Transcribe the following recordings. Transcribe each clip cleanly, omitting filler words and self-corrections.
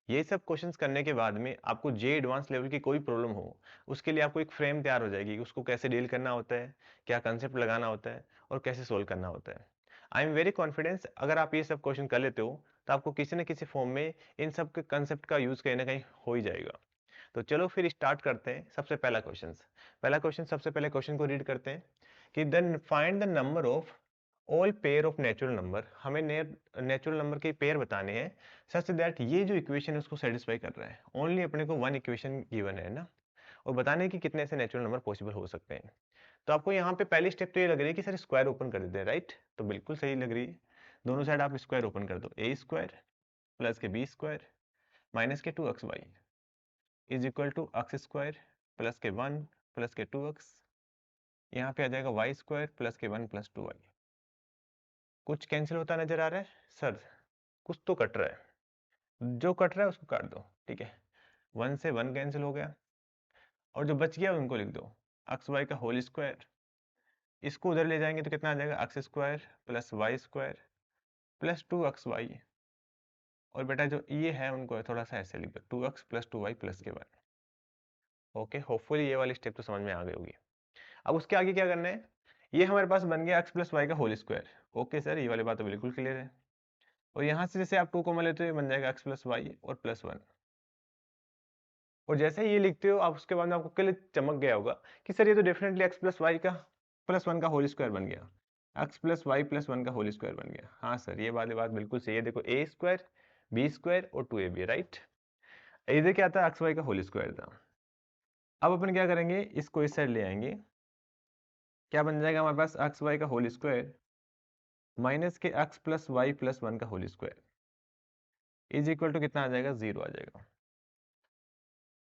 ये सब क्वेश्चंस करने के बाद में आपको जे एडवांस लेवल की कोई प्रॉब्लम हो, उसके लिए आपको एक फ्रेम तैयार हो जाएगी कि उसको कैसे डील करना होता है, क्या कंसेप्ट लगाना होता है और कैसे सोल्व करना होता है। आई एम वेरी कॉन्फिडेंस, अगर आप ये सब क्वेश्चन कर लेते हो तो आपको किसी न किसी फॉर्म में इन सब के कंसेप्ट का यूज कहीं ना कहीं हो ही जाएगा। तो चलो फिर स्टार्ट करते हैं। सबसे पहला क्वेश्चन, सबसे पहले क्वेश्चन को रीड करते हैं कि then find the number of all pair of natural number. हमें नेचुरल नंबर के पेयर बताने हैं सच दैट ये जो इक्वेशन है उसको सेटिस्फाई कर रहा है। ओनली अपने को वन इक्वेशन गिवन है ना, और बताने कि कितने ऐसे नेचुरल नंबर पॉसिबल हो सकते हैं। तो आपको यहाँ पे पहली स्टेप तो ये लग रही है कि सर स्क्वायर ओपन कर देते हैं, राइट? तो बिल्कुल सही लग रही है। दोनों साइड आप स्क्वायर ओपन कर दो, ए स्क्वायर प्लस के बी स्क्वायर माइनस के 2xy is equal to x square plus के 1 प्लस के 2x। यहाँ पे आ जाएगा वाई स्क्वायर प्लस के 1 प्लस 2y। कुछ कैंसिल होता नजर आ रहा है सर? कुछ तो कट रहा है, जो कट रहा है उसको काट दो, ठीक है। 1 से 1 कैंसिल हो गया और जो बच गया उनको लिख दो, एक्स वाई का होल स्क्वायर। इसको उधर ले जाएंगे तो कितना आ जाएगा, x square plus y square plus 2xy। और बेटा जो ये है उनको थोड़ा सा ऐसे लिख दो, 2x प्लस 2y प्लस के 1। ओके, होपफुली ये वाली स्टेप तो समझ में आ गई होगी। अब उसके आगे क्या करना है, ये हमारे पास बन गया एक्स प्लस वाई का होल स्क्वायर। ओके सर, ये वाली बात तो बिल्कुल क्लियर है। और यहाँ से जैसे आप 2 कॉमन लेते हो ये बन जाएगा एक्स प्लस वाई और प्लस 1। और जैसे ही ये लिखते हो आप उसके बाद में आपको क्लियर चमक गया होगा कि सर ये तो डेफिनेटली एक्स प्लस वाई का प्लस 1 का होल स्क्वायर बन गया, एक्स प्लस वाई प्लस 1 का होल स्क्वायर बन गया। हाँ सर, ये वाली बात बिल्कुल सही है। देखो ए स्क्वायर बी स्क्वायर और 2ab, राइट? इधर क्या था, एक्स वाई का होल स्क्वायर था। अब अपन क्या करेंगे, इसको इस साइड ले आएंगे। क्या बन जाएगा हमारे पास, एक्स वाई का होल स्क्वायर माइनस के एक्स प्लस वाई प्लस 1 का whole square is equal to कितना आ जाएगा, 0 आ जाएगा।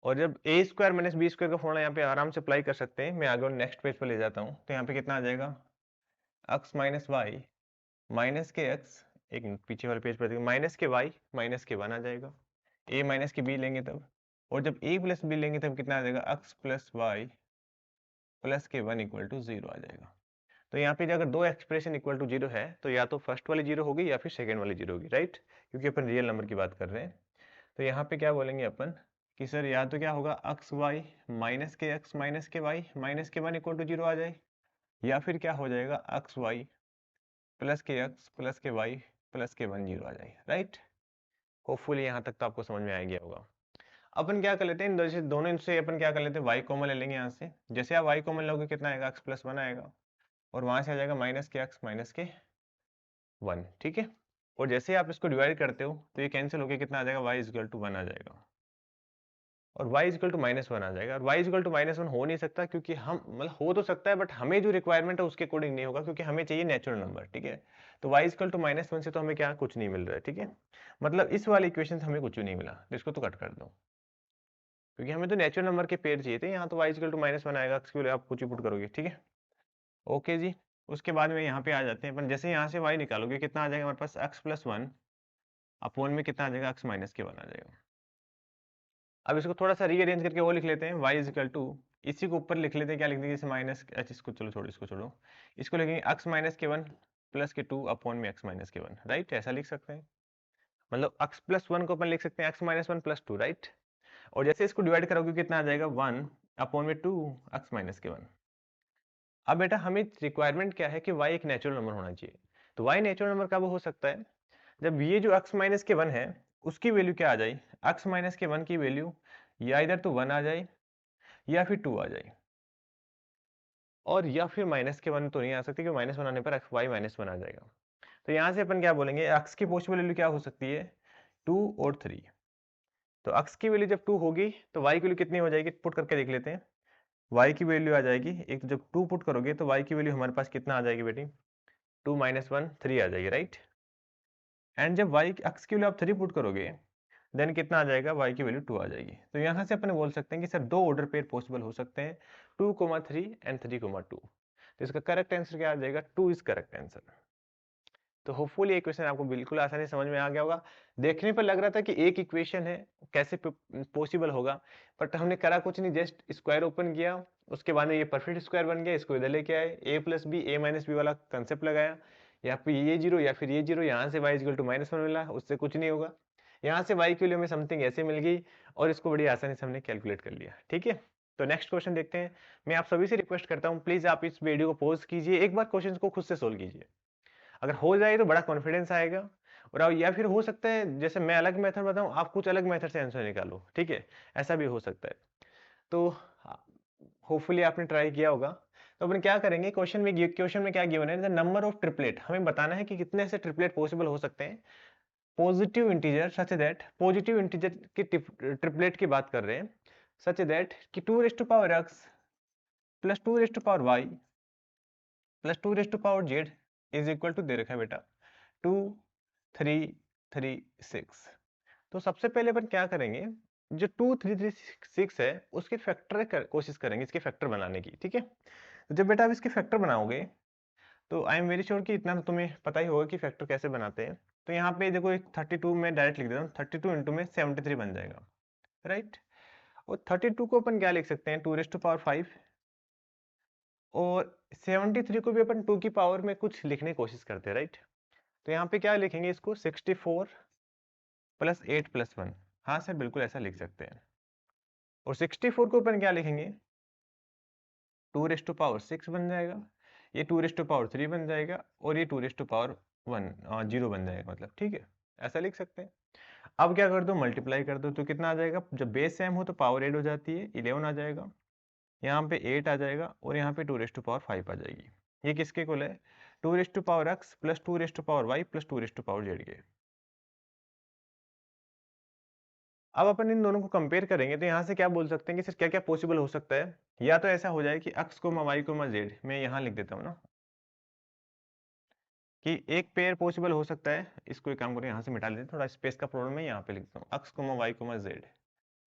और जब a square minus b square का फॉर्मूला यहाँ पे आराम से अप्लाई कर सकते हैं, मैं आगे नेक्स्ट पेज पर ले जाता हूँ। तो यहाँ पे कितना आ जाएगा, एक्स माइनस वाई माइनस के एक्स, एक मिनट पीछे वाले पेज पर देखिए, माइनस के वाई माइनस के 1 आ जाएगा। ए माइनस के बी लेंगे तब, और जब ए प्लस बी लेंगे तब कितना आ जाएगा, एक्स प्लस वाई प्लस के 1 इक्वल टू 0 आ जाएगा। तो यहाँ पे अगर दो एक्सप्रेशन इक्वल टू 0 है तो या तो फर्स्ट वाली 0 होगी या फिर सेकेंड वाली 0 होगी, राइट? क्योंकि अपन रियल नंबर की बात कर रहे हैं। तो यहाँ पे क्या बोलेंगे अपन कि सर या तो क्या होगा, एक्स वाई माइनस के एक्स माइनस के 1 इक्वल टू 0 आ जाए, या फिर क्या हो जाएगा, एक्स वाई प्लस के एक्स प्लस के वाई प्लस के 1 0 आ जाए, राइट? होपफुली यहाँ तक तो आपको समझ में आ गया होगा। अपन क्या कर लेते हैं, जैसे दोनों से अपन क्या कर लेते हैं, वाई कॉमन ले लेंगे यहाँ से। जैसे आप वाई कॉमन लोगे कितना आएगा, एक्स प्लस 1 आएगा, और वहां से आ जाएगा माइनस के एक्स माइनस के 1, ठीक है। और जैसे आप इसको डिवाइड करते हो तो ये कैंसिल होकर कितना आ जाएगा, y इक्वल टू 1 आ जाएगा, और y इक्वल टू माइनस 1 आ जाएगा। और y इक्वल टू माइनस 1 हो नहीं सकता, क्योंकि हम मतलब हो तो सकता है बट हमें जो रिक्वायरमेंट है उसके अकॉर्डिंग नहीं होगा, क्योंकि हमें चाहिए नेचुरल नंबर, ठीक है। तो y इक्वल टू माइनस 1 से तो हमें क्या कुछ नहीं मिल रहा है, ठीक है। मतलब इस वाली इक्वेशन से हमें कुछ भी नहीं मिला, तो इसको तो कट कर दो, क्योंकि हमें तो नेचुरल नंबर के पेयर चाहिए थे। यहाँ तो y इक्वल टू माइनस 1 आएगा, इसके लिए आप कुछ ही पुट करोगे, ठीक है। ओके जी। उसके बाद में यहाँ पे आ जाते हैं अपन, जैसे यहाँ से y निकालोगे कितना आ जाएगा हमारे पास, x प्लस 1 अपॉन में कितना आ जाएगा, x माइनस के 1 आ जाएगा। अब इसको थोड़ा सा रीअरेंज करके वो लिख लेते हैं, y इज इक्वल टू, इसी को ऊपर लिख लेते हैं, क्या लिख देंगे जैसे माइनस, अच्छा इसको चलो छोड़ो, इसको छोड़ो, इसको लिखेंगे x माइनस के 1 प्लस के 2 अपॉन में x माइनस के 1, राइट? ऐसा लिख सकते हैं। मतलब x प्लस 1 को अपन लिख सकते हैं x माइनस 1 प्लस 2, राइट? और जैसे इसको डिवाइड करोगे कितना आ जाएगा, 1 अपॉन में 2 x माइनस के 1। अब बेटा हमें रिक्वायरमेंट क्या है कि y एक नेचुरल नंबर होना चाहिए। तो y नेचुरल नंबर कब हो सकता है, जब ये जो x माइनस के 1 है उसकी वैल्यू क्या आ जाए, x माइनस के 1 की वैल्यू या इधर तो 1 आ जाए या फिर 2 आ जाए, और या फिर माइनस के 1 तो नहीं आ सकती, क्योंकि माइनस 1 आने पर x y माइनस 1 आ जाएगा। तो यहाँ से अपन क्या बोलेंगे, x की पॉसिबल वैल्यू क्या हो सकती है, 2 और 3। तो x की वैल्यू जब 2 होगी तो y की वैल्यू कितनी हो जाएगी, पुट करके देख लेते हैं। y की वैल्यू आ जाएगी, एक तो जब 2 पुट करोगे तो y की वैल्यू हमारे पास कितना आ जाएगी बेटी, 2 माइनस 1 3 आ जाएगी, राइट? एंड जब y x की वैल्यू आप 3 पुट करोगे देन कितना आ जाएगा, y की वैल्यू 2 आ जाएगी। तो यहाँ से अपन बोल सकते हैं कि सर दो ऑर्डर पेयर पॉसिबल हो सकते हैं, 2,3 एंड 3,2। तो इसका करेक्ट आंसर क्या आ जाएगा, 2 इज करेक्ट आंसर। तो होपफुली ये क्वेश्चन आपको बिल्कुल आसानी से समझ में आ गया होगा। देखने पर लग रहा था कि एक इक्वेशन है, कैसे पॉसिबल होगा, बट हमने करा कुछ नहीं, जस्ट स्क्वायर ओपन किया, उसके बाद में ये परफेक्ट स्क्वायर बन गया, इसको इधर लेके आए, a plus b a minus b वाला कंसेप्ट लगाया, यहाँ पे ये जीरो या फिर ये जीरो, यहाँ से y इक्वल टू माइनस 1 मिला, उससे कुछ नहीं होगा। यहाँ से y की वैल्यू हमें समथिंग ऐसे मिल गई और इसको बड़ी आसानी से हमने कैलकुलेट कर लिया। ठीक है, तो नेक्स्ट क्वेश्चन देखते हैं। मैं आप सभी से रिक्वेस्ट करता हूँ, प्लीज आप इस वीडियो को पॉज कीजिए, एक बार क्वेश्चन को खुद से सोल्व कीजिए। अगर हो जाए तो बड़ा कॉन्फिडेंस आएगा। और या फिर हो सकता है जैसे मैं अलग मेथड बताऊं, आप कुछ अलग मेथड से आंसर निकालो। ठीक है, ऐसा भी हो सकता है। तो होपफुली आपने ट्राई किया होगा। तो अपन क्या करेंगे, क्वेश्चन में क्या गिवन है, द नंबर ऑफ ट्रिपलेट, हमें बताना है कि कितने ऐसे ट्रिपलेट पॉसिबल हो सकते हैं positive integer such that, positive integer की ट्रिपलेट की बात कर रहे हैं, सच दैट कि 2 raise to power x plus 2 raise to power y plus 2 raise to power z is equal to दे रखा है बेटा 2 3 3 6। तो सबसे पहले अपन क्या करेंगे, जो 2 3 3 6 है उसके फैक्टर कोशिश करेंगे इसके फैक्टर बनाने की। ठीक है, तो जब बेटा आप इसके फैक्टर बनाओगे तो आई एम वेरी श्योर कि इतना तो तुम्हें पता ही होगा कि फैक्टर कैसे बनाते हैं। तो यहाँ पे देखो एक 32 में डायरेक्ट लिख देता हूँ, 32 इंटू में 73 बन जाएगा, राइट। और 32 को अपन क्या लिख सकते हैं, 2 रेज टू पावर 5, और 73 को भी अपन 2 की पावर में कुछ लिखने की कोशिश करते हैं, राइट। तो यहाँ पे क्या लिखेंगे इसको, 64 प्लस 8 प्लस 1, हाँ सर बिल्कुल ऐसा लिख सकते हैं। और 64 को अपन क्या लिखेंगे, 2 रेज टू पावर 6 बन जाएगा, ये 2 रेज टू पावर 3 बन जाएगा, और ये 2 रेज टू पावर 0 बन जाएगा, मतलब ठीक है, ऐसा लिख सकते हैं। अब क्या कर दो, मल्टीप्लाई कर दो, तो कितना आ जाएगा, जब बेस सेम हो तो पावर ऐड हो जाती है, 11 आ जाएगा, यहाँ पे 8 आ जाएगा, और यहाँ पे 2 रेज टू पावर 5 आ जाएगी। ये किसके कुल है, 2 raise to power x plus 2 raise to power y plus 2 raise to power z के। अब अपन इन दोनों को कंपेयर करेंगे तो यहाँ से क्या बोल सकते हैं कि सर क्या क्या पॉसिबल हो सकता है। या तो ऐसा हो जाए कि x को y को z, मैं यहाँ लिख देता हूँ ना, कि एक पेयर पॉसिबल हो सकता है, इसको एक काम करें यहाँ से मिटा लेते हैं, थोड़ा स्पेस का प्रॉब्लम है, यहाँ पे लिखता हूँ x y z।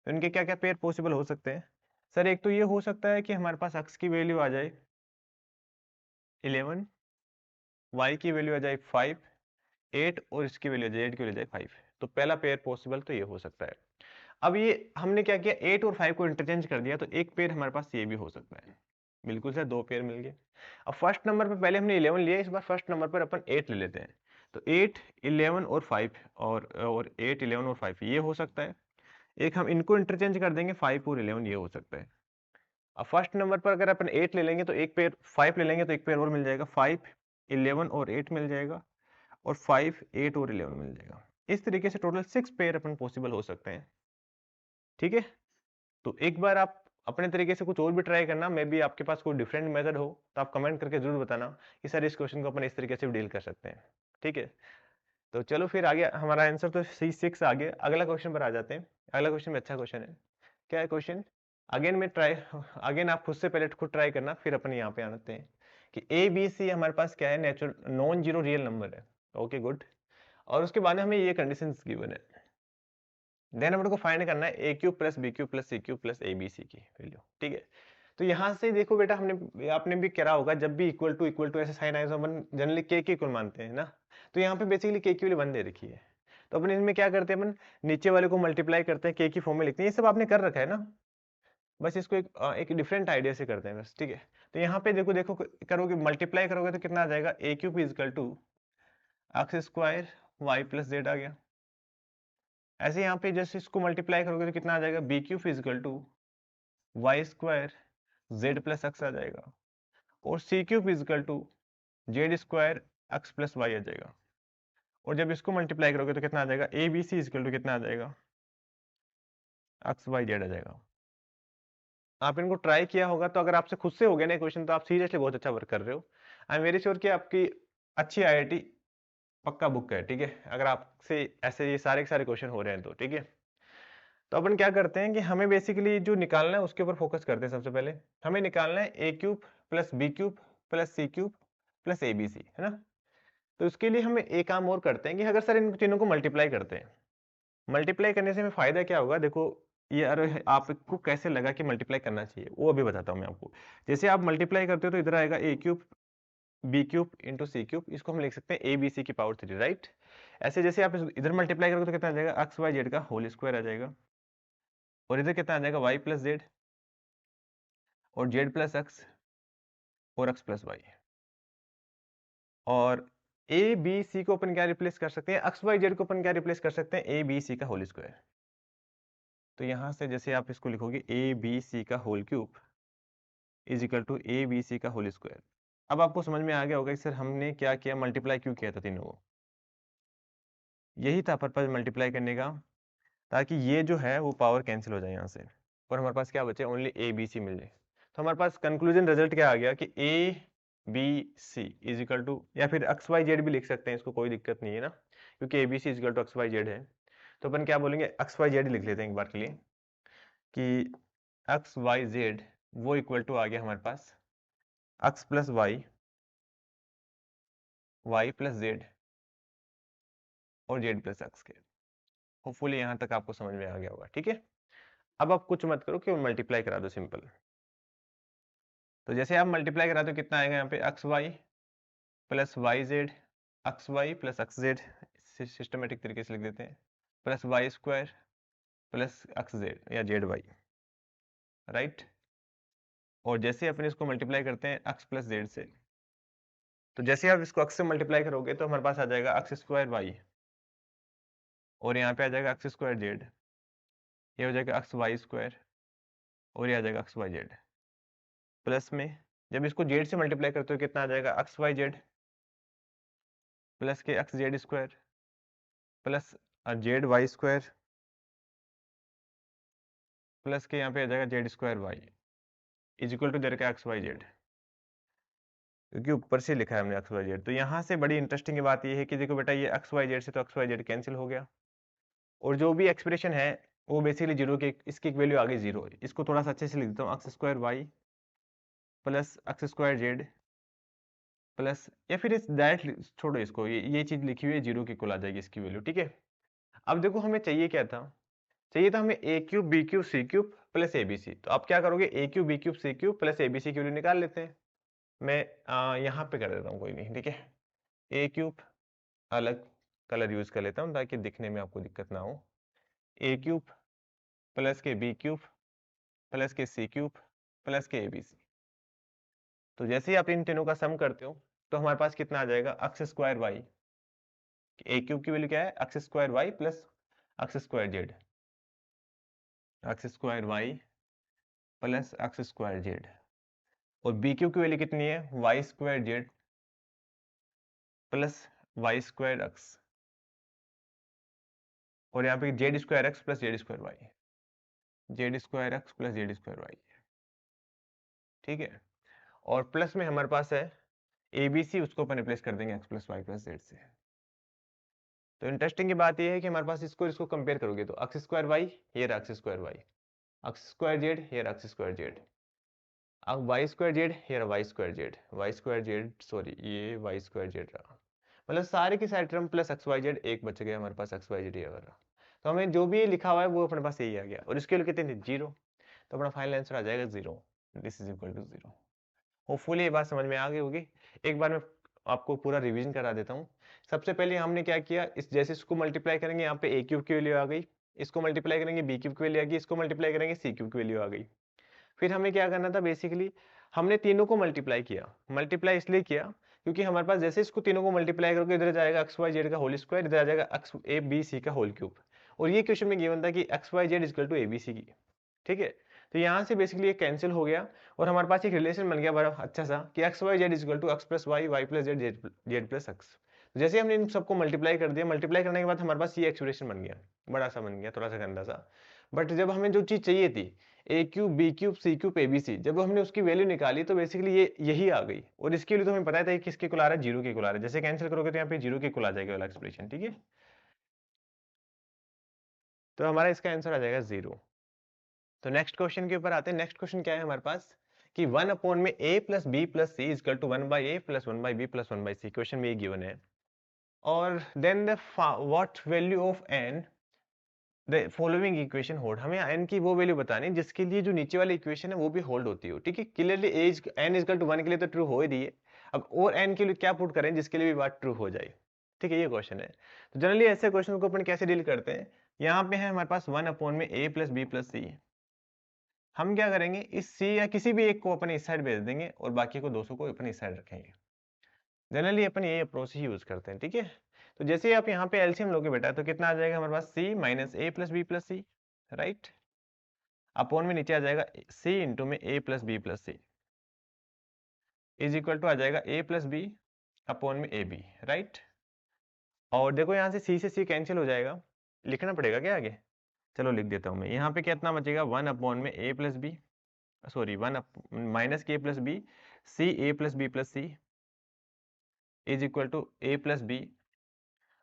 तो इनके क्या क्या पेयर पॉसिबल हो सकते हैं। सर एक तो ये हो सकता है कि हमारे पास x की वैल्यू आ जाए 11, y की वैल्यू आ जाए 5, 8, और इसकी वैल्यू z की वैल्यू आ जाए 5। तो पहला पेयर पॉसिबल तो ये हो सकता है। अब ये हमने क्या किया, 8 और 5 को इंटरचेंज कर दिया, तो एक पेयर हमारे पास ये भी हो सकता है। बिल्कुल सर, दो पेयर मिल गए। अब फर्स्ट नंबर पे पहले हमने 11 लिया, इस बार फर्स्ट नंबर पर अपन 8 ले लेते हैं। तो 8 11 और 5, और 8 11 और 5 ये हो सकता है। एक हम इनको इंटरचेंज कर देंगे, 5 और 11 ये हो सकता है। अब फर्स्ट नंबर पर अगर अपन 8 ले लेंगे तो एक पेयर 5 ले लेंगे, तो एक पेयर और मिल जाएगा, 5 11 और 8 मिल जाएगा, और 5 8 और 11 मिल जाएगा। इस तरीके से टोटल 6 पेयर अपन पॉसिबल हो सकते हैं। ठीक है, तो एक बार आप अपने तरीके से कुछ और भी ट्राई करना, मे बी आपके पास कोई डिफरेंट मेथड हो तो आप कमेंट करके जरूर बताना कि सर इस क्वेश्चन को अपन इस तरीके से भी डील कर सकते हैं। ठीक है, तो चलो फिर आगे, हमारा आंसर तो C6 आ गया। अगला क्वेश्चन पर आ जाते हैं। अगला क्वेश्चन में अच्छा क्वेश्चन है। क्या है क्वेश्चन, अगेन में ट्राई, अगेन आप खुद से पहले खुद ट्राई करना, फिर अपन यहाँ पे आते हैं कि ABC हमारे पास क्या है, natural non zero real number है। Okay good. और उसके बाद में हमें ये कंडीशन गिवन है, देन हम लोग को फाइंड करना है a cube plus b cube plus c cube plus a b c की वैल्यू। ठीक है, तो यहाँ से देखो बेटा, हमने आपने भी करा होगा, जब भी इक्वल टू ऐसे साइन आए तो अपन जनरली के इक्वल मानते हैं ना। तो यहाँ पे बेसिकली के की वैल्यू 1 दे रखी है, तो अपन इसमें क्या करते हैं, अपन नीचे वाले को मल्टीप्लाई करते हैं, के की फॉर्म में लिखते हैं। ये सब आपने कर रखा है ना, बस इसको एक डिफरेंट आइडिया से करते हैं बस। ठीक है, तो यहाँ पे देखो देखो करोगे, मल्टीप्लाई करोगे तो कितना आ जाएगा, a cube is equal to x square y plus z आ गया। ऐसे यहाँ पे जैसे इसको मल्टीप्लाई करोगे तो कितना आ जाएगा, b cube is equal to y square z plus x आ जाएगा, और c cube is equal to z square x plus y आ जाएगा। और जब इसको मल्टीप्लाई करोगे तो कितना आ जाएगा, a b c is equal to कितना आ जाएगा, एक्स वाई जेड आ जाएगा। आप इनको ट्राई किया होगा, तो अगर आपसे खुद से हो गया ना क्वेश्चन, तो आप सीरियसली बहुत अच्छा वर्क कर रहे हो। आई एम वेरी श्योर कि आपकी अच्छी आईआईटी पक्का बुक है। ठीक है, अगर आपसे ऐसे ये सारे के सारे क्वेश्चन हो रहे हैं तो ठीक है। तो अपन क्या करते हैं कि हमें बेसिकली जो निकालना है उसके ऊपर फोकस करते हैं। सबसे पहले हमें निकालना है a cube plus b cube plus c cube plus a b c, है ना। तो उसके लिए हम एक काम और करते हैं कि अगर सर इन तीनों को मल्टीप्लाई करते हैं, मल्टीप्लाई करने से हमें फायदा क्या होगा, देखो ये अरे आपको कैसे लगा कि मल्टीप्लाई करना चाहिए वो अभी बताता हूँ मैं आपको। जैसे आप मल्टीप्लाई करते हो तो इधर आएगा ए क्यूब बी क्यूब इंटू सी क्यूब, इसको हम लिख सकते हैं ए बी सी की पावर 3, राइट। ऐसे जैसे आप इधर मल्टीप्लाई करोगे तो कितना आ जाएगा, एक्स वाई जेड का होल स्क्वायर आ जाएगा, और इधर कितना आ जाएगा, वाई प्लस जेड, और जेड प्लस एक्स, और एक्स प्लस वाई। और ए बी सी को अपन क्या रिप्लेस कर सकते हैं, एक्स वाई जेड को अपन क्या रिप्लेस कर सकते हैं, ए बी सी का होल स्क्वायर। तो यहां से जैसे आप इसको लिखोगे ए बी सी का whole cube is equal to a b c का होल स्क्वायर। अब आपको समझ में आ गया होगा कि सर हमने क्या किया, मल्टीप्लाई क्यों किया था तीनों को। यही था पर्पज मल्टीप्लाई करने का, ताकि ये जो है वो पावर कैंसिल हो जाए यहाँ से, और हमारे पास क्या बचे, ओनली ए बी सी मिल जाए। तो हमारे पास कंक्लूजन रिजल्ट क्या आ गया कि a b c is equal to, या फिर एक्स वाई जेड भी लिख सकते हैं, इसको कोई दिक्कत नहीं है ना, क्योंकि a b c is equal to x y z है। तो अपन क्या बोलेंगे, एक्स वाई जेड लिख लेते हैं एक बार के लिए, कि एक्स वाई जेड वो इक्वल टू आ गया हमारे पास x plus y, y plus z और जेड प्लस एक्स के। होपफुली यहाँ तक आपको समझ में आ गया होगा, ठीक है। अब आप कुछ मत करो, केवल मल्टीप्लाई करा दो सिंपल। तो जैसे आप मल्टीप्लाई करा दो कितना आएगा यहाँ पे, x y plus y z, x y plus x z, systematic तरीके से लिख देते हैं, plus y square plus x z या जेड वाई, राइट। और जैसे अपन इसको मल्टीप्लाई करते हैं एक्स प्लस जेड से, तो जैसे आप इसको एक्स से मल्टीप्लाई करोगे तो हमारे पास आ जाएगा एक्स स्क्वायर वाई, और यहाँ पे आ जाएगा एक्स स्क्वायर जेड, ये हो जाएगा एक्स वाई स्क्वायर, और ये आ जाएगा एक्स वाई जेड। प्लस में जब इसको जेड से मल्टीप्लाई करते हो कितना आ जाएगा, एक्स वाई जेड प्लस के x z square plus z y square plus के यहाँ पे आ जाएगा z square y is equal to देर का एक्स वाई जेड, क्योंकि ऊपर से लिखा है हमने एक्स वाई जेड। तो यहाँ से बड़ी इंटरेस्टिंग बात ये है कि देखो बेटा, ये एक्स वाई जेड से तो एक्स वाई जेड कैंसिल हो गया, और जो भी एक्सप्रेशन है वो बेसिकली जीरो के, इसकी वैल्यू आ गई जीरो। इसको थोड़ा सा अच्छे से लिख देता हूँ, x square y plus x square z plus, या फिर इस डायरेक्ट छोड़ो इसको, ये चीज लिखी हुई है जीरो की इक्वल आ जाएगी इसकी वैल्यू, ठीक है। अब देखो हमें चाहिए क्या था, चाहिए था हमें a cube b cube c cube plus a b c. तो आप क्या करोगे, a cube b cube c cube plus a b c की वैल्यू निकाल लेते हैं। मैं यहाँ पे कर देता हूँ, कोई नहीं, ठीक है। ए क्यूब अलग कलर यूज कर लेता हूँ ताकि दिखने में आपको दिक्कत ना हो, ए क्यूब प्लस के बी क्यूब प्लस के सी क्यूब प्लस के ए बी सी। तो जैसे ही आप इन तीनों का सम करते हो तो हमारे पास कितना आ जाएगा, x square y, a cube की वैल्यू क्या है, x square y plus x square z, x square y plus x square z, और बी क्यूब की वैल्यू कितनी है, y square z plus y square x, और यहाँ पे z square x plus z square y, z square x plus z square y, ठीक है। और प्लस में हमारे पास है ए बी सी, उसको अपन रिप्लेस कर देंगे x plus y plus z से। तो इंटरेस्टिंग की बात यह है कि हमारे पास इसको इसको कंपेयर करोगे तो एक्स स्क्वायर वाई, ये रहा x square y, x square z, ये रहा एक्स स्क्वायर जेड, अब वाई स्क्वायर जेड, ये रहा y square z, y square z sorry ये वाई स्क्वायर जेड रहा, मतलब सारे की सारे term plus x y z, एक बच गया हमारे पास एक्स वाई जेड ये वाला। तो हमें जो भी लिखा हुआ है वो अपने पास यही आ गया, और इसके लिए कितने थे, जीरो। तो अपना फाइनल आंसर आ जाएगा zero, this is equal to zero. Hopefully ये बात समझ में आ गई होगी। एक बार मैं आपको पूरा रिवीजन करा देता हूँ। सबसे पहले हमने क्या किया, इस जैसे इसको मल्टीप्लाई करेंगे यहाँ पे ए क्यूब की वैल्यू आ गई, इसको मल्टीप्लाई करेंगे बी क्यूब की वैल्यू आ गई, इसको मल्टीप्लाई करेंगे सी क्यूब की वैल्यू आ गई। फिर हमें क्या करना था, बेसिकली हमने तीनों को मल्टीप्लाई किया। मल्टीप्लाई इसलिए किया क्योंकि हमारे पास जैसे इसको तीनों को मल्टीप्लाई करोगे, इधर जाएगा एक्स वाई जेड का होल स्क्वायर, इधर आ जाएगा एक्स ए बी सी का होल क्यूब, और ये क्वेश्चन में गिवन था कि x y z equal to a b c की, ठीक है। तो यहाँ से बेसिकली ये कैंसिल हो गया, और हमारे पास एक रिलेशन बन गया बड़ा अच्छा सा कि x y z equal to x plus y, y plus z, z plus x. जैसे हमने इन सबको मल्टीप्लाई कर दिया, मल्टीप्लाई करने के बाद हमारे पास ये एक्सप्रेशन बन गया, बड़ा सा बन गया, थोड़ा सा गंदा सा। बट जब हमें जो चीज चाहिए थी, a cube b cube c cube a b c, जब हमने उसकी वैल्यू निकाली तो बेसिकली ये यही आ गई, और इसके लिए तो हमें पता था कि किसके कुल आ रहा है, जीरो के कुल आ रहा है। जैसे कैंसिल करोगे तो यहाँ पे जीरो के कुल आ जाएगा वाला एक्सप्रेशन, ठीक है। तो हमारा इसका आंसर आ जाएगा जीरो। तो नेक्स्ट क्वेश्चन के ऊपर आते हैं। नेक्स्ट क्वेश्चन क्या है हमारे पास कि 1 अपॉन में a plus b plus c is equal to 1 by a plus 1 by b plus 1 by c, question में ये गिवन है। और then the what value of n the following equation hold, हमें n की वो वैल्यू बतानी जिसके लिए जो नीचे वाली इक्वेशन है वो भी होल्ड होती हो, ठीक है। Clearly as n is equal to 1 के लिए तो ट्रू हो ही रही है, अब और n के लिए क्या पुट करें जिसके लिए भी बात ट्रू हो जाए, ठीक है, ये क्वेश्चन है। तो जनरली ऐसे क्वेश्चन को अपन कैसे डील करते हैं, यहाँ पे है हमारे पास 1 अपॉन में a प्लस बी प्लस सी, हम क्या करेंगे, इस सी या किसी भी एक को अपने इस साइड भेज देंगे और बाकी को 200 को अपने इस साइड रखेंगे। जनरली अपन ये अप्रोच ही यूज करते हैं, ठीक है। तो जैसे आप यहाँ पे एलसीएम लोगे बेटा, तो कितना आ जाएगा हमारे पास, c minus a plus b plus c, right. Upon में नीचे आ जाएगा c इंटू में a plus b plus c is equal to आ जाएगा a प्लस बी अपॉन में ए बी, राइट। और देखो यहाँ से c से c कैंसिल हो जाएगा, लिखना पड़ेगा क्या आगे, चलो लिख देता हूँ मैं। यहाँ पे कितना बचेगा, 1 अपॉन में a plus b, sorry 1 minus के plus b, c a plus b plus c is equal to a plus b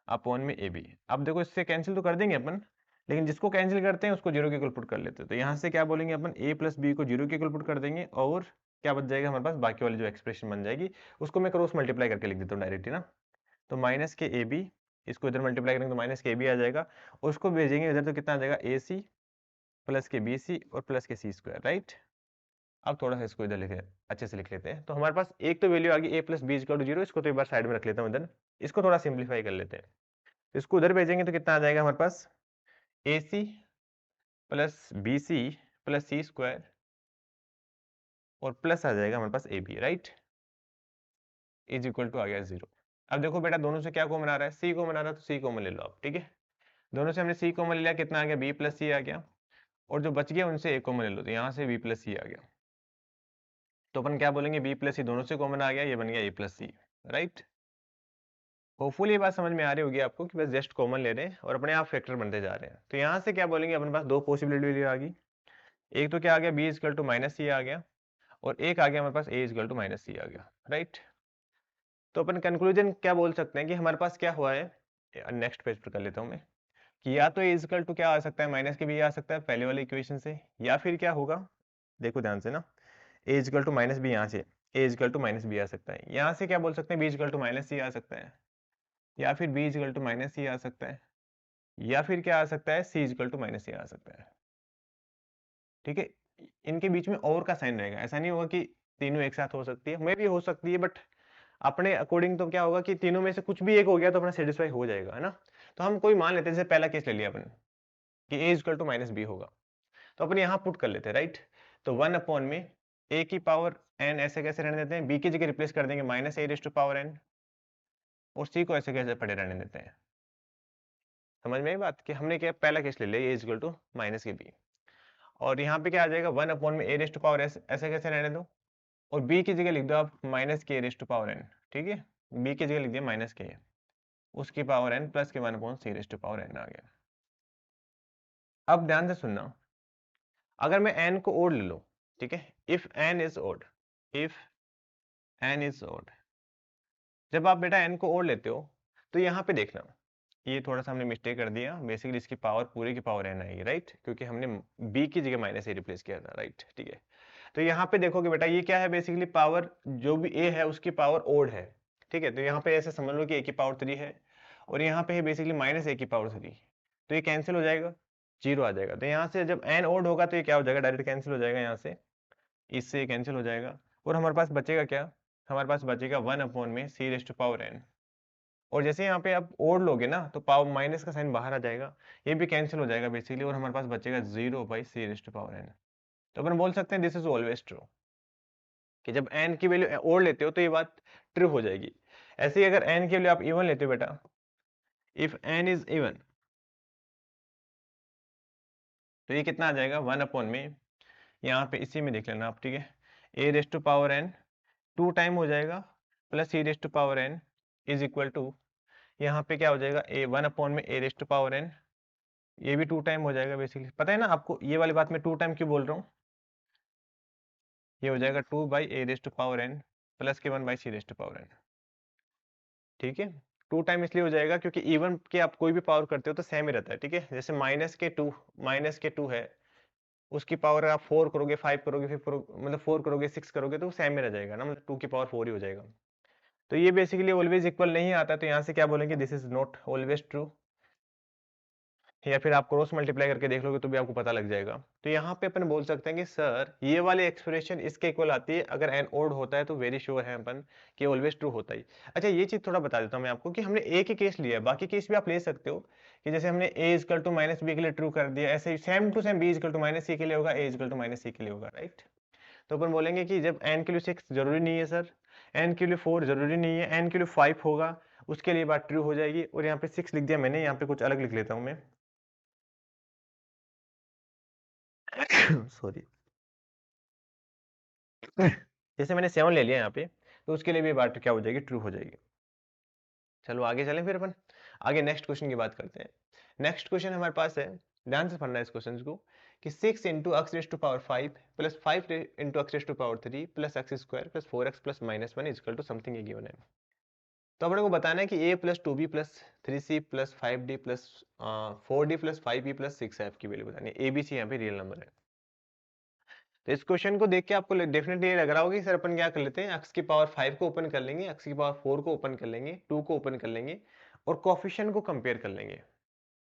upon में ए बी। अब देखो इससे कैंसिल तो कर देंगे अपन, लेकिन जिसको कैंसिल करते हैं उसको जीरो के इक्वल पुट कर लेते हैं। तो यहाँ से क्या बोलेंगे अपन, ए प्लस बी को जीरो के इक्वल पुट कर देंगे, और क्या बच जाएगा हमारे पास, बाकी वाली जो एक्सप्रेशन बन जाएगी उसको मैं क्रॉस मल्टीप्लाई करके लिख देता हूँ डायरेक्टली ना। तो माइनस के ए बी, इसको इधर मल्टीप्लाई करेंगे तो माइनस के ए बी आ जाएगा, उसको भेजेंगे इधर तो कितना आ जाएगा, ए सी प्लस के बी सी और प्लस के सी स्क्वायर, राइट। अब थोड़ा सा इसको इधर लिखे, अच्छे से लिख लेते हैं। तो हमारे पास एक तो वैल्यू आ गई a plus b equal to zero, इसको तो एक बार साइड में रख लेता हूँ इधर, इसको थोड़ा सिंप्लीफाई कर लेते हैं। तो इसको उधर भेजेंगे तो कितना आ जाएगा हमारे पास, a c plus b c plus c square और प्लस आ जाएगा हमारे पास a b, right, is equal to आ गया जीरो। अब देखो बेटा दोनों से क्या कॉमन आ रहा है, सी कॉमन आ रहा है, तो सी कॉमन ले लो आप, ठीक है। दोनों से हमने सी कॉमन ले लिया, कितना आ गया, बी प्लस सी आ गया, और जो बच गया उनसे ए कॉमन ले लो, तो यहाँ से बी प्लस सी आ गया। तो अपन क्या बोलेंगे, बी प्लस सी दोनों से कॉमन आ गया, ये बन गया ए प्लस सी, राइट। होपफुली ये बात समझ में आ रही होगी आपको कि बस जस्ट कॉमन ले रहे हैं और अपने आप फैक्टर बनते जा रहे हैं। तो यहाँ से क्या बोलेंगे, अपने पास दो पॉसिबिलिटी आ गई, एक तो क्या आ गया, बी इजकल टू माइनस सी आ गया, और एक आ गया हमारे पास ए इजकल टू माइनस सी आ गया, राइट। तो अपन कंक्लूजन क्या बोल सकते हैं कि हमारे पास क्या हुआ है, नेक्स्ट पेज पर कर लेता हूँ मैं, कि या तो ए इजकल टू क्या आ सकता है, माइनस के बी आ सकता है पहले वाले इक्वेशन से, या फिर क्या होगा, देखो ध्यान से ना, ए इजकल टू माइनस बी, यहाँ से ए इजकल टू माइनस बी आ सकता है, यहाँ से क्या बोल सकते हैं, बी इजकल टू माइनस सी आ सकता है, या फिर बी इजकल टू माइनस सी आ सकता है, या फिर क्या आ सकता है, सी इजकल टू माइनस सी आ सकता है, ठीक है। इनके बीच में और का साइन रहेगा, ऐसा नहीं होगा कि तीनों एक साथ हो सकती है, मे भी हो सकती है, बट अपने अकॉर्डिंग तो क्या होगा कि तीनों में से कुछ भी एक हो गया तो अपना सेटिस्फाई हो जाएगा, है ना। तो हम कोई मान लेते हैं, जैसे पहला केस ले लिया अपन कि ए इजकल टू माइनस बी होगा, तो अपन यहाँ पुट कर लेते हैं, राइट। तो 1 अपॉन में ए की पावर एन ऐसे कैसे रहने देते हैं, बी की जगह रिप्लेस कर देंगे minus A raise to power N, और सी को ऐसे कैसे पड़े रहने देते हैं। समझ में आई बात, कि हमने क्या पहला केस ले लिया, ए इजकल टू माइनस के बी, और यहाँ पे क्या आ जाएगा, 1 अपॉन में a raise to power S ऐसे कैसे रहने दो, और बी की जगह लिख दो आप माइनस के रेज टू पावर एन, ठीक है। बी की जगह लिख दिया माइनस के, उसकी पावर एन प्लस के 1 upon c raise to power n आ गया। अब ध्यान से सुनना, अगर मैं n को ओड ले लो, ठीक है, if n is odd, if n is odd, जब आप बेटा n को ओड लेते हो तो यहाँ पे देखना, ये थोड़ा सा हमने मिस्टेक कर दिया, बेसिकली इसकी पावर पूरे की पावर n आएगी, राइट, क्योंकि हमने b की जगह माइनस ए रिप्लेस किया था, राइट, ठीक है। तो यहाँ पे देखोगे बेटा ये क्या है, बेसिकली पावर जो भी a है उसकी पावर ओड है, ठीक है। तो यहाँ पे ऐसे समझ लो कि a की पावर 3 है, और यहाँ पे है बेसिकली माइनस ए की पावर 3, तो ये कैंसिल हो जाएगा, जीरो आ जाएगा। तो यहाँ से जब n ओड होगा तो ये क्या हो जाएगा, डायरेक्ट कैंसिल हो जाएगा, यहाँ से इससे कैंसिल हो जाएगा, और हमारे पास बचेगा क्या, हमारे पास बचेगा 1 अपॉन में सी रेज टू पावर एन, और जैसे यहाँ पे आप ओड लोगे ना तो पावर माइनस का साइन बाहर आ जाएगा, ये भी कैंसिल हो जाएगा बेसिकली, और हमारे पास बचेगा 0 by c raise to power n. तो अपन बोल सकते हैं दिस इज ऑलवेज ट्रू, कि जब n की वैल्यू ओड लेते हो तो ये बात ट्रू हो जाएगी। ऐसे ही अगर n की वैल्यू आप इवन लेते हो बेटा, इफ n इज इवन, तो ये कितना आ जाएगा, 1 अपॉन में, यहाँ पे इसी में देख लेना आप, ठीक है, a raise to power n 2 time हो जाएगा plus c raise to power n is equal to, यहाँ पे क्या हो जाएगा, ए 1 अपॉन में a raise to power n, ये भी 2 टाइम हो जाएगा बेसिकली। पता है ना आपको ये वाली बात मैं 2 टाइम क्यों बोल रहा हूँ, ये हो जाएगा 2 by a raise to power n plus के 1 by c raise to power n, ठीक है। 2 टाइम इसलिए हो जाएगा क्योंकि इवन के आप कोई भी पावर करते हो तो सेम ही रहता है, ठीक है। जैसे माइनस के 2 है, उसकी पावर आप 4 करोगे, 5 करोगे, फिर मतलब 4 करोगे, 6 करोगे तो सेम में रह जाएगा ना, मतलब 2 की पावर 4 ही हो जाएगा। तो ये बेसिकली ऑलवेज इक्वल नहीं आता, तो यहाँ से क्या बोलेंगे, this is not always true, या फिर आप क्रॉस मल्टीप्लाई करके देख लोगे तो भी आपको पता लग जाएगा। तो यहाँ पे अपन बोल सकते हैं कि सर ये वाली एक्सप्रेशन इसके इक्वल आती है, अगर एन ओड होता है तो वेरी श्योर है अपन कि ऑलवेज ट्रू होता ही। अच्छा ये चीज थोड़ा बता देता हूँ मैं आपको कि हमने एक ही केस लिया है, बाकी केस भी आप ले सकते हो, कि जैसे हमने a is equal to minus b के लिए ट्रू कर दिया, ऐसे ही same to same b is equal to minus c के लिए होगा, a is equal to minus c के लिए होगा, राइट। तो अपन बोलेंगे कि जब एन के लिए 6 जरूरी नहीं है सर, n के लिए 4 जरूरी नहीं है, n के लिए 5 होगा, उसके लिए बात ट्रू हो जाएगी। और यहाँ पे 6 लिख दिया मैंने, यहाँ पे कुछ अलग लिख लेता हूँ मैं सॉरी जैसे मैंने 7 ले लिया यहाँ पे, तो उसके लिए भी बात क्या हो जाएगी, ट्रू हो जाएगी। चलो आगे चलें फिर अपन आगे नेक्स्ट क्वेश्चन की बात करते हैं। नेक्स्ट क्वेश्चन हमारे पास है, ध्यान से पढ़ना है इस क्वेश्चन को, कि 6 into x raise to power 5 plus 5 into x raise to power 3 plus x square plus 4x plus minus 1 is equal to something ये गिवन है। तो अपने को बताना है कि a plus 2b plus 3c plus 5d plus 4d plus 5e plus 6f की value बतानी है। abc यहाँ पे रियल नंबर है। तो इस क्वेश्चन को देख के आपको डेफिनेटली ये लग रहा होगा कि सर अपन क्या कर लेते हैं, x की पावर 5 को ओपन कर लेंगे, x की पावर 4 को ओपन कर लेंगे, 2 को ओपन कर लेंगे और कोफिशिएंट को कंपेयर कर लेंगे,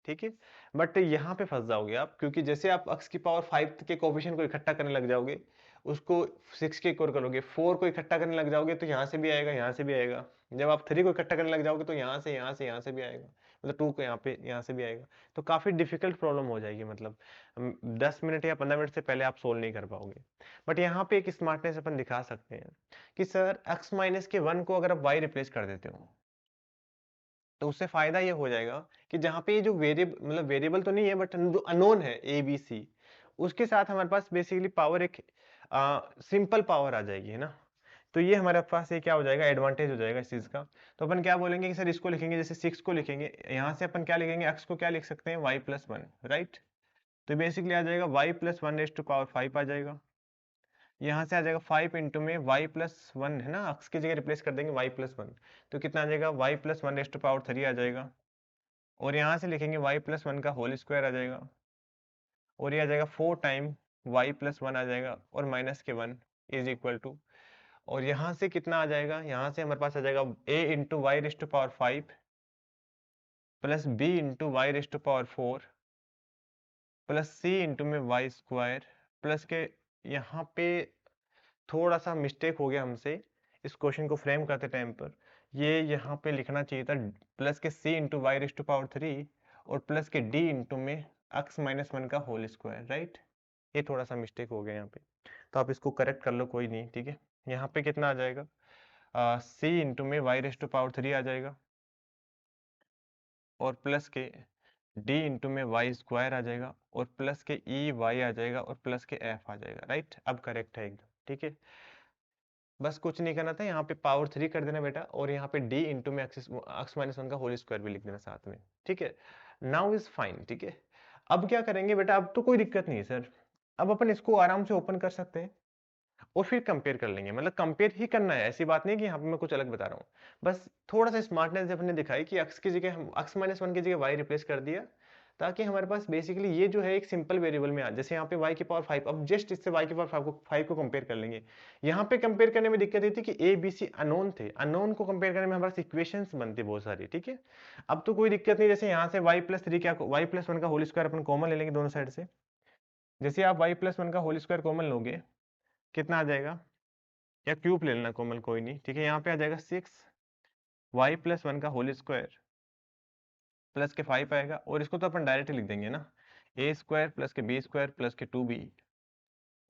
ठीक है। बट यहाँ पे फंस जाओगे आप, क्योंकि जैसे आप x की पावर 5 के कोफिशिएंट को इकट्ठा करने लग जाओगे, उसको 6 के इक्वल करोगे, 4 को इकट्ठा करने लग जाओगे तो यहाँ से भी आएगा, यहाँ से भी आएगा। जब आप 3 को इकट्ठा करने लग जाओगे तो यहाँ से भी आएगा, मतलब 2 को यहाँ से भी आएगा। तो काफी डिफिकल्ट प्रॉब्लम हो जाएगी, मतलब 10 मिनट या 15 मिनट से पहले आप सोल्व नहीं कर पाओगे। बट यहाँ पे एक स्मार्टनेस अपन दिखा सकते हैं कि सर x माइनस के 1 को अगर आप y रिप्लेस कर देते हो, तो उससे फायदा ये हो जाएगा कि जहाँ पे ये जो वेरिएबल, मतलब वेरिएबल तो नहीं है बट जो अननोन है ए बी सी, उसके साथ हमारे पास बेसिकली पावर एक सिंपल पावर आ जाएगी, है ना। तो ये हमारे पास ये क्या हो जाएगा, एडवांटेज हो जाएगा इस चीज का। तो अपन क्या बोलेंगे कि सर इसको लिखेंगे, जैसे 6 को लिखेंगे, यहाँ से अपन क्या लिखेंगे, x को क्या लिख सकते हैं, y प्लस 1, राइट। तो बेसिकली आ जाएगा y plus 1 raise to power 5 आ जाएगा। यहाँ से आ जाएगा 5 इंटू में y प्लस 1 है ना, x की जगह रिप्लेस कर देंगे y प्लस 1, तो कितना आ जाएगा, y plus 1 raise to power 3 आ जाएगा। और यहाँ से लिखेंगे y प्लस 1 का होल स्क्वायर आ जाएगा, और ये आ जाएगा 4 टाइम y प्लस 1 आ जाएगा और माइनस के 1 इज इक्वल टू, और यहाँ से कितना आ जाएगा, यहाँ से हमारे पास आ जाएगा a into y raise to power 5 plus b into y raise to power 4 plus c into में वाई स्क्वायर प्लस के, यहाँ पे थोड़ा सा मिस्टेक हो गया हमसे इस क्वेश्चन को फ्रेम करते टाइम पर, ये यहाँ पे लिखना चाहिए था प्लस के c into y raise to power 3 और प्लस के d इंटू में x माइनस 1 का होल स्क्वायर, राइट। ये थोड़ा सा मिस्टेक हो गया यहाँ पे, तो आप इसको करेक्ट कर लो, कोई नहीं, ठीक है। यहाँ पे कितना आ जाएगा, c इंटू में वाई रेज टू पावर 3 आ जाएगा और प्लस के d इंटू में वाई स्क्वायर आ जाएगा और प्लस के ई वाई आ जाएगा और प्लस के एफ आ जाएगा, राइट। अब करेक्ट है एकदम, ठीक है। बस कुछ नहीं करना था, यहाँ पे पावर 3 कर देना बेटा, और यहाँ पे d इंटू में एक्स माइनस 1 का होल स्क्वायर भी लिख देना साथ में, ठीक है। नाउ इज फाइन, ठीक है। अब क्या करेंगे बेटा, अब तो कोई दिक्कत नहीं है सर, अब अपन इसको आराम से ओपन कर सकते हैं और फिर कंपेयर कर लेंगे, मतलब कंपेयर ही करना है, ऐसी बात नहीं कि यहाँ पे मैं कुछ अलग बता रहा हूँ। बस थोड़ा सा स्मार्टनेस अपने दिखाई कि x की जगह हम x माइनस 1 की जगह y रिप्लेस कर दिया, ताकि हमारे पास बेसिकली ये जो है एक सिंपल वेरिएबल में आ, जैसे यहाँ पे y की पावर 5, अब जस्ट इससे y की पावर 5 को कंपेयर कर लेंगे। यहाँ पे कंपेयर करने में दिक्कत ये थी कि a b c अननोन थे, अननोन को कंपेयर करने में हमारे पास इक्वेशंस बनती बहुत सारी, ठीक है। अब तो कोई दिक्कत नहीं, जैसे यहाँ से y प्लस 3 क्या, y प्लस 1 का होल स्क्वायर अपन कॉमन ले लेंगे दोनों साइड से। जैसे आप y प्लस 1 का होल स्क्वायर कॉमन लोगे, कितना आ जाएगा, या क्यूब ले लेना कॉमन, कोई नहीं, ठीक है। यहाँ पे आ जाएगा 6 y प्लस 1 का होल स्क्वायर प्लस के 5 आएगा, और इसको तो अपन डायरेक्ट लिख देंगे ना, ए स्क्वायर प्लस के बी स्क्वायर प्लस के 2b,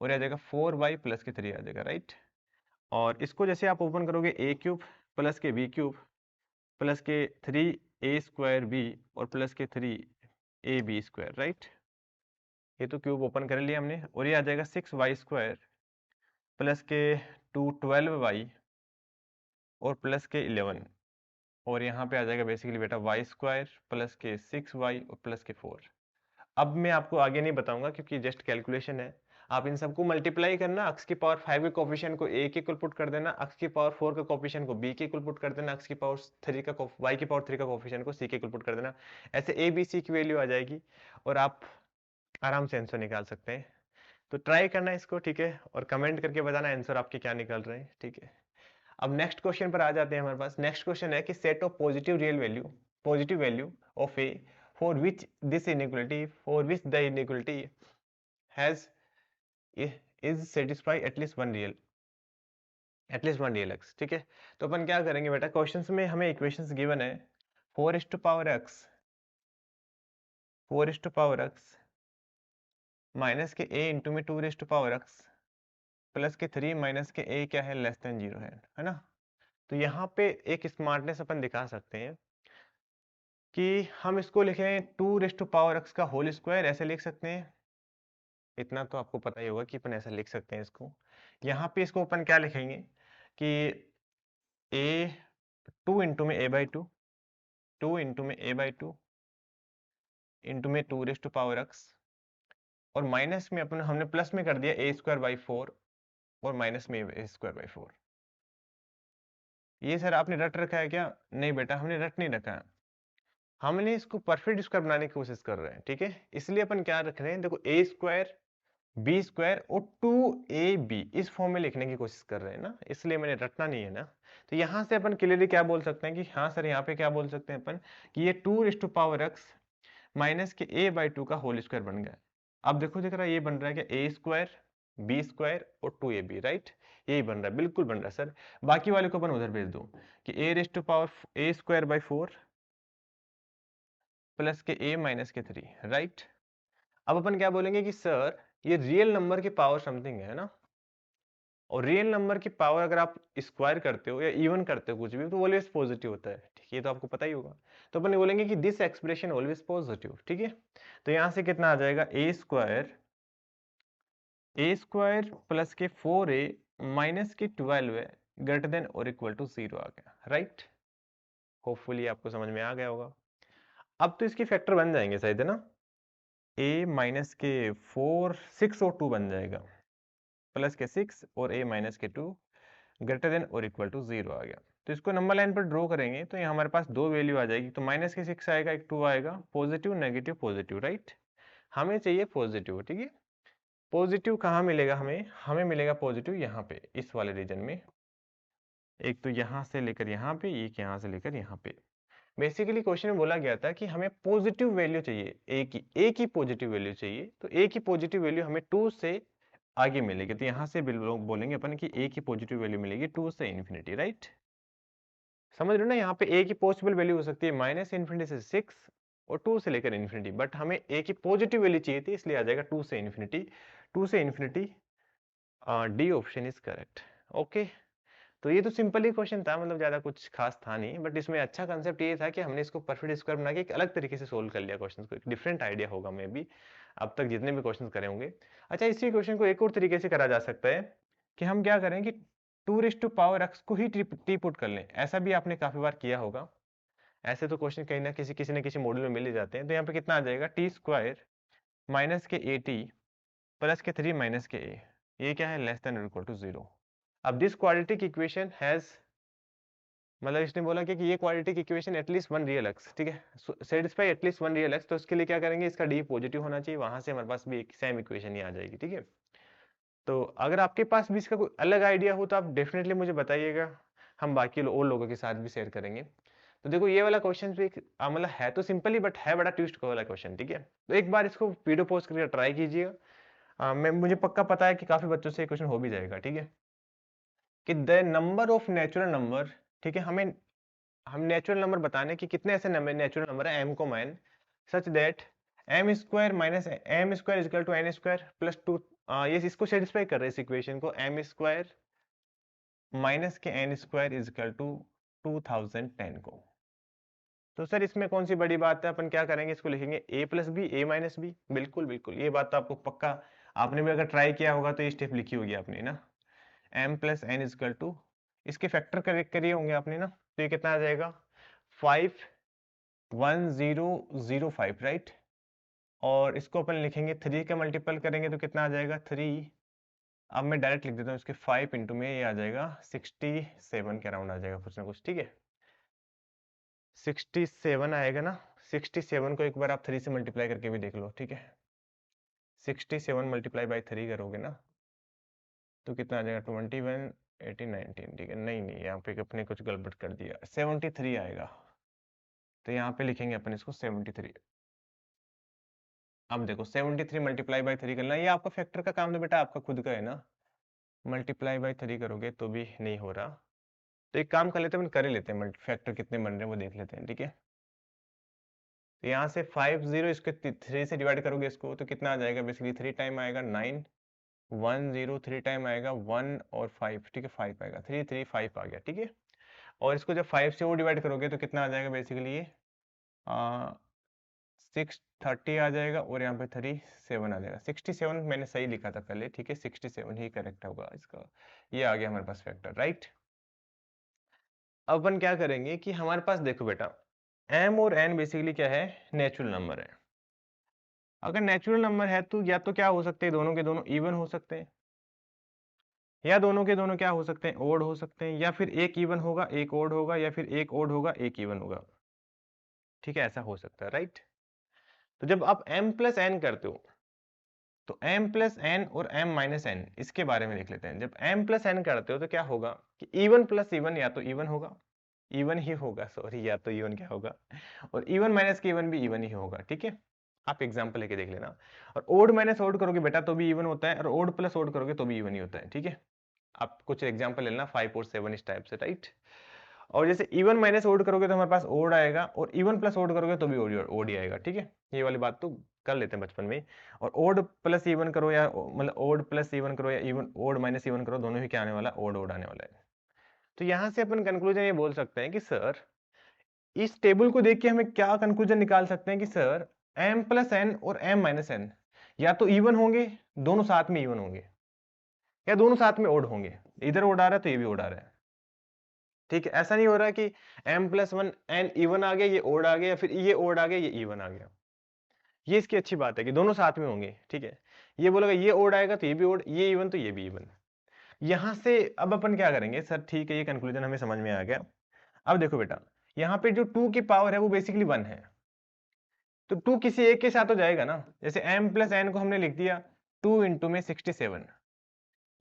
और आ जाएगा 4y प्लस के 3 आ जाएगा, राइट। और इसको जैसे आप ओपन करोगे, ए क्यूब प्लस के बी क्यूब प्लस के 3a स्क्वायर बी और प्लस के 3ab स्क्वायर, राइट। ये तो क्यूब ओपन कर लिया हमने, और ये आ जाएगा 6y स्क्वायर प्लस के 12y और प्लस के 11, और यहाँ पे आ जाएगा बेसिकली बेटा वाई स्क्वायर प्लस के 6y और प्लस के 4। अब मैं आपको आगे नहीं बताऊंगा क्योंकि जस्ट कैलकुलेशन है, आप इन सबको मल्टीप्लाई करना, x की पावर 5 के कोफिशिएंट को a के इक्वल पुट कर देना, x की पावर 4 का कोफिशिएंट को b के इक्वल पुट कर देना, x की पावर 3 का y की पावर 3 का कोफिशिएंट को c के इक्वल पुट कर देना। ऐसे a b c की वैल्यू आ जाएगी और आप आराम से आंसर निकाल सकते हैं। तो ट्राई करना इसको, ठीक है, और कमेंट करके बताना आंसर आपके क्या निकल रहे हैं, ठीक है। अब नेक्स्ट क्वेश्चन पर आ जाते हैं। हमारे पास नेक्स्ट क्वेश्चन है कि set of positive value of A for which this inequality for which the inequality has is satisfy at least one real x, ठीक है। तो अपन क्या करेंगे बेटा, क्वेश्चंस में हमें इक्वेशंस गिवन है 4 माइनस के a इंटू में 2 raise to power x plus के 3 माइनस के a क्या है, लेस देन 0 है ना। तो यहाँ पे एक स्मार्टनेस अपन दिखा सकते हैं कि हम इसको लिखें 2 रेज़ टू पावर x का होल स्क्वायर, ऐसे लिख सकते हैं। इतना तो आपको पता ही होगा कि अपन ऐसा लिख सकते हैं इसको। यहाँ पे इसको अपन क्या लिखेंगे कि a 2 इंटू में a/2, 2 इंटू में a/2 इंटू में 2 रेज़ टू पावर x, और माइनस में अपन हमने प्लस में कर दिया a²/4 और माइनस में a²/4। ये सर आपने रट रखा है क्या? नहीं बेटा, हमने रट नहीं रखा है। हमने इसको परफेक्ट स्क्वायर बनाने की कोशिश कर रहे हैं, ठीक है? इसलिए अपन क्या रख रहे हैं, देखो a² b² और 2ab इस फॉर्म में लिखने की कोशिश कर रहे हैं ना, इसलिए मैंने रटना नहीं है ना। तो यहाँ से अपन क्लियरली क्या बोल सकते हैं कि हाँ सर, यहाँ पे क्या बोल सकते हैं अपन कि ये 2 raise to power x minus के a/2 का होल स्क्वायर बन गया। अब देखो दिख रहा है, ये बन रहा है क्या, a² b² और 2ab, राइट? यही बन रहा है, बिल्कुल बन रहा है सर। बाकी वाले को अपन उधर भेज दो कि a² प्लस के a माइनस के 3, राइट? अब अपन क्या बोलेंगे कि सर ये रियल नंबर की पावर समथिंग है ना, और रियल नंबर की पावर अगर आप स्क्वायर करते हो या इवन करते हो कुछ भी, तो ऑलवेज पॉजिटिव होता है, ठीक है? ये तो आपको पता ही होगा। तो अपन बोलेंगे कि दिस एक्सप्रेशन ऑलवेज पॉजिटिव, ठीक है? तो यहां से कितना आ जाएगा, a² प्लस के 4a माइनस के 12 है ग्रेटर देन और इक्वल टू 0 आ गया, राइट? होपफुली आपको समझ में आ गया होगा। अब तो इसके फैक्टर बन जाएंगे शायद, है ना? a माइनस के 4 6 और 2 बन जाएगा, प्लस के 6 और a माइनस के 2 ग्रेटर देन और इक्वल टू 0 आ गया। तो इसको नंबर लाइन पर ड्रॉ करेंगे तो यहाँ हमारे पास दो वैल्यू आ जाएगी, तो माइनस के 6 आएगा, एक 2 आएगा, पॉजिटिव नेगेटिव पॉजिटिव, राइट? हमें चाहिए पॉजिटिव, ठीक है? पॉजिटिव कहाँ मिलेगा हमें? हमें मिलेगा पॉजिटिव यहाँ पे, इस वाले रीजन में। एक तो यहाँ से लेकर यहाँ पे, एक यहाँ से लेकर यहाँ पे। बेसिकली क्वेश्चन में बोला गया था कि हमें पॉजिटिव वैल्यू चाहिए, एक ही पॉजिटिव वैल्यू चाहिए। तो एक ही पॉजिटिव वैल्यू हमें 2 से आगे मिलेगी, तो यहाँ से बोलेंगे अपन कि एक ही पॉजिटिव वैल्यू मिलेगी 2 से इन्फिनिटी, राइट? समझ रहे हो ना, यहाँ पे एक ही पॉसिबल वैल्यू हो सकती है माइनस इन्फिनिटी से 6 और 2 से लेकर इन्फिनिटी, बट हमें एक ही पॉजिटिव वैल्यू चाहिए थी, इसलिए आ जाएगा 2 से इन्फिनिटी। 2 से infinity, D option is correct. Okay, तो ये तो सिंपल ही क्वेश्चन था, मतलब ज्यादा कुछ खास था नहीं, बट इसमें अच्छा कंसेप्ट ये था कि हमने इसको परफेक्ट स्क्वायर बना के एक अलग तरीके से सोल्व कर लिया क्वेश्चन को, एक डिफरेंट आइडिया होगा मे बी अब तक जितने भी क्वेश्चन करे होंगे। अच्छा, इसी क्वेश्चन को एक और तरीके से करा जा सकता है कि हम क्या करें कि 2 रेज़ टू पावर x को ही टी पुट कर लें। ऐसा भी आपने काफी बार किया होगा। ऐसे तो क्वेश्चन कहीं ना किसी न किसी मॉड्यूल में मिल ही जाते हैं। तो यहाँ पे कितना आ जाएगा, t² माइनस के at प्लस के 3 माइनस के a, ये क्या है, लेस देन और इक्वल टू 0। अब दिस क्वाड्रेटिक इक्वेशन हैज, मतलब इसने बोला कि ये quadratic equation at least one real x, ठीक है, satisfy at least one real x. तो इसके लिए क्या करेंगे, इसका डी पॉजिटिव होना चाहिए, वहां से हमारे पास भी एक सेम इक्वेशन ही आ जाएगी, ठीक है? तो अगर आपके पास भी इसका कोई अलग आइडिया हो तो आप डेफिनेटली मुझे बताइएगा, हम बाकी और लोगों के साथ भी शेयर करेंगे। तो देखो ये वाला क्वेश्चन भी मतलब है तो सिंपल ही, बट है बड़ा ट्विस्ट वाला क्वेश्चन, ठीक है? तो एक बार इसको वीडियो पोस्ट करके ट्राई कीजिएगा। मैं मुझे पक्का पता है कि काफी बच्चों से क्वेश्चन हो भी जाएगा, ठीक है? कि the number of natural number, ठीक है, हम नेचुरल नंबर बताने कि कितने ऐसे नंबर नेचुरल नंबर है m को मान such that m² minus m² is equal to n² plus 2, ये इसको सेटिस्फाई कर रहे हैं, इस इक्वेशन को, m² माइनस के n² इज इक्वल टू 2010 को। तो सर इसमें कौन सी बड़ी बात है, अपन क्या करेंगे, इसको लिखेंगे a plus b, a minus b. बिल्कुल बिल्कुल, ये बात तो आपको पक्का, आपने भी अगर ट्राई किया होगा तो ये स्टेप लिखी होगी आपने ना, m plus n is equal to, इसके फैक्टर करेक्ट करिए होंगे आपने ना, तो ये कितना आ जाएगा, 51005, राइट? और इसको अपन लिखेंगे 3 का मल्टीपल करेंगे तो कितना आ जाएगा, 3। अब मैं डायरेक्ट लिख देता हूँ, इसके 5 इंटू में ये आ जाएगा 67 के अराउंड आ जाएगा कुछ ना कुछ, ठीक है? 67 आएगा ना, 67 को एक बार आप 3 से मल्टीप्लाई करके भी देख लो, ठीक है? 67 मल्टीप्लाई बाई 3 करोगे ना तो कितना आ जाएगा, 21 18 19, ठीक है? नहीं नहीं, यहाँ पे अपने कुछ गड़बड़ कर दिया, 73 आएगा। तो यहाँ पे लिखेंगे अपन इसको 73। अब देखो 73 मल्टीप्लाई बाई 3 करना, ये आपका फैक्टर का काम तो बेटा आपका खुद का है ना, मल्टीप्लाई बाई 3 करोगे तो भी नहीं हो रहा। तो एक काम कर लेते हैं, अपन कर ही लेते हैं, फैक्टर कितने बन रहे हैं वो देख लेते हैं, ठीक है? तो यहाँ से 50 इसके 3 से डिवाइड करोगे इसको तो कितना आ जाएगा, बेसिकली 3 टाइम आएगा 9, 10 3 टाइम आएगा 1 और 5, ठीक है? 5 आएगा, 3 3 5 आ गया, ठीक है? और इसको जब 5 से वो डिवाइड करोगे तो कितना आ जाएगा बेसिकली ये 630 आ जाएगा, और यहाँ पे 37 आ जाएगा। 67 मैंने सही लिखा था पहले, ठीक है, 67 ही करेक्ट होगा इसका। ये आ गया हमारे पास फैक्टर, राइट। अब अपन क्या करेंगे कि हमारे पास देखो बेटा, m और n बेसिकली क्या है, नेचुरल नंबर है। अगर नेचुरल नंबर है तो या तो क्या हो सकते हैं, दोनों के दोनों इवन हो सकते हैं, या दोनों के दोनों क्या हो सकते हैं, ओड हो सकते हैं, या फिर एक इवन होगा एक ओड होगा, या फिर एक ओड होगा एक इवन होगा। ठीक है, ऐसा हो सकता है, राइट। तो जब आप m प्लस एन करते हो तो m प्लस एन और m माइनस एन, इसके बारे में देख लेते हैं। जब m प्लस एन करते हो तो क्या होगा कि इवन प्लस इवन या तो इवन होगा, इवन ही होगा, सॉरी, या तो इवन क्या होगा, और इवन माइनस के इवन भी इवन ही होगा। ठीक है, आप एग्जांपल लेके देख लेना। और ओड माइनस ओड करोगे बेटा तो भी इवन होता है, और ओड प्लस ओड करोगे तो भी इवन ही होता है। ठीक है, आप कुछ एग्जांपल ले लेना 5 और 7 इस टाइप से, राइट। और जैसे इवन माइनस ओड करोगे तो हमारे पास ओड आएगा, और इवन प्लस ओड करोगे तो भी ओड ही आएगा। ठीक है, ये वाली बात तो कर लेते हैं बचपन में। और ओड प्लस इवन करो या मतलब ओड प्लस इवन करो या इवन ओड माइनस इवन करो, दोनों ही क्या आने वाला है, ओड ओड आने वाला है। तो यहां से अपन कंक्लूजन ये बोल सकते हैं कि सर, इस टेबल को देख के हमें क्या कंक्लूजन निकाल सकते हैं कि सर m प्लस एन और m माइनस एन या तो इवन होंगे, दोनों साथ में इवन होंगे, या दोनों साथ में ओड होंगे। इधर ओड आ रहा है तो ये भी ओड आ रहा है। ठीक है, ऐसा नहीं हो रहा कि m plus one n even आ गया, ये ओड आ गया, या फिर ये ओड आ गया, ये इवन आ गया। ये इसकी अच्छी बात है कि दोनों साथ में होंगे। ठीक है, ये बोलेगा ये ओड आएगा तो ये भी ओड, ये इवन तो ये भी इवन। यहां से अब अपन क्या करेंगे सर, ठीक है, ये कंक्लूजन हमें समझ में आ गया। अब देखो बेटा, यहाँ पे जो 2 की पावर है वो बेसिकली 1 है, तो 2 किसी एक के साथ हो जाएगा ना। जैसे m प्लस एन को हमने लिख दिया 2 इंटू में 67,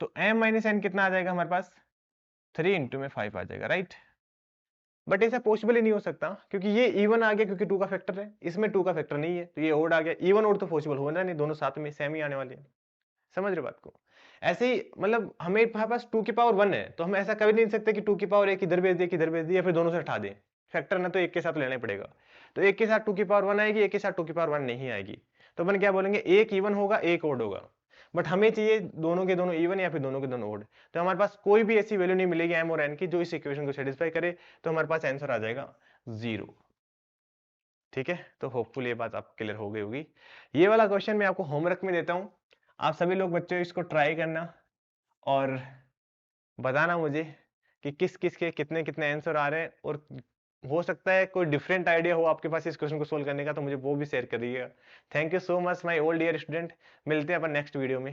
तो m माइनस एन कितना आ जाएगा हमारे पास, 3 इंटू में 5 आ जाएगा, राइट। बट ऐसा पॉसिबल ही नहीं हो सकता, क्योंकि ये इवन आ गया, क्योंकि 2 का फैक्टर है, इसमें 2 का फैक्टर नहीं है, तो ये ओड आ गया। इवन ओड तो पॉसिबल होना नहीं, दोनों साथ में सेम ही आने वाले हैं। समझ रहे हो बात को। ऐसे ही मतलब हमें पास 2 की पावर 1 है, तो हम ऐसा कभी नहीं सकते कि 2 की पावर एक इधर भेज दे, इधर भेज दे, या फिर दोनों से हटा दे। फैक्टर ना तो एक के साथ लेना ही पड़ेगा। तो एक के साथ 2 की पावर 1 आएगी, एक के साथ 2 की पावर 1 नहीं आएगी। तो अपन क्या बोलेंगे, एक इवन होगा एक ओड होगा। बट हमें चाहिए दोनों के दोनों इवन या फिर दोनों के दोनों ओड। तो हमारे पास कोई भी ऐसी वैल्यू नहीं मिलेगी m और n की जो इस इक्वेशन को सेटिस्फाई करे, तो हमारे पास आंसर आ जाएगा 0। ठीक है, तो होपफुल ये बात आप क्लियर हो गई होगी। ये वाला क्वेश्चन मैं आपको होमवर्क में देता हूँ, आप सभी लोग बच्चों इसको ट्राई करना और बताना मुझे कि किस किस के कितने कितने आंसर आ रहे हैं, और हो सकता है कोई डिफरेंट आइडिया हो आपके पास इस क्वेश्चन को सोल्व करने का, तो मुझे वो भी शेयर करिएगा। Thank you so much my old dear student, मिलते हैं अपन नेक्स्ट वीडियो में।